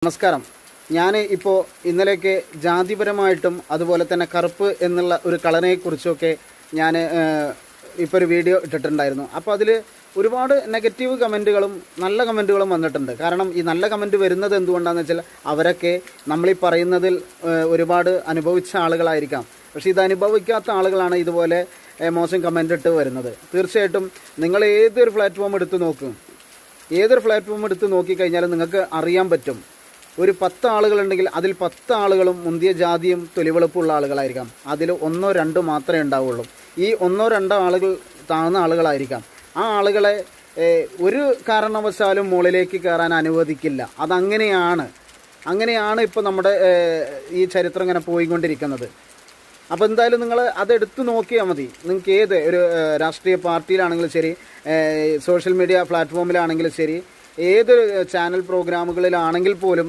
നമസ്കാരം. ഞാൻ ഇപ്പോൾ ഇന്നലെയൊക്കെ ജാതിപരമായിട്ടും അതുപോലെ തന്നെ കറുപ്പ് എന്നുള്ള ഒരു കളറിനെക്കുറിച്ചൊക്കെ ഞാൻ ഇപ്പോൾ ഒരു വീഡിയോ ഇട്ടിട്ടുണ്ടായിരുന്നു. അപ്പോൾ അതിൽ ഒരുപാട് നെഗറ്റീവ് കമൻറ്റുകളും നല്ല കമൻറ്റുകളും വന്നിട്ടുണ്ട്. കാരണം ഈ നല്ല കമൻറ്റ് വരുന്നത് എന്തുകൊണ്ടാണെന്ന് വെച്ചാൽ അവരൊക്കെ നമ്മളീ പറയുന്നതിൽ ഒരുപാട് അനുഭവിച്ച ആളുകളായിരിക്കാം. പക്ഷേ ഇത് അനുഭവിക്കാത്ത ആളുകളാണ് ഇതുപോലെ മോശം കമൻ്റ് ഇട്ട് വരുന്നത്. തീർച്ചയായിട്ടും നിങ്ങൾ ഏതൊരു പ്ലാറ്റ്ഫോം എടുത്ത് നോക്കിക്കഴിഞ്ഞാലും നിങ്ങൾക്ക് അറിയാൻ പറ്റും. ഒരു 10 ആളുകളുണ്ടെങ്കിൽ അതിൽ 10 ആളുകളും മുന്തിയ ജാതിയും തൊലിവെളുപ്പുള്ള ആളുകളായിരിക്കാം. അതിൽ 1-2 മാത്രമേ ഉണ്ടാവുള്ളൂ. ഈ 1-2 ആളുകൾ താഴ്ന്ന ആളുകളായിരിക്കാം. ആ ആളുകളെ ഒരു കാരണവശാലും മുകളിലേക്ക് കയറാൻ അനുവദിക്കില്ല. അങ്ങനെയാണ് ഇപ്പോൾ നമ്മുടെ ഈ ചരിത്രം ഇങ്ങനെ പോയിക്കൊണ്ടിരിക്കുന്നത്. അപ്പോൾ എന്തായാലും നിങ്ങൾ അതെടുത്ത് നോക്കിയാൽ മതി. നിങ്ങൾക്ക് ഏത് ഒരു രാഷ്ട്രീയ പാർട്ടിയിലാണെങ്കിലും ശരി, സോഷ്യൽ മീഡിയ പ്ലാറ്റ്ഫോമിലാണെങ്കിലും ശരി, ഏതൊരു ചാനൽ പ്രോഗ്രാമുകളിലാണെങ്കിൽ പോലും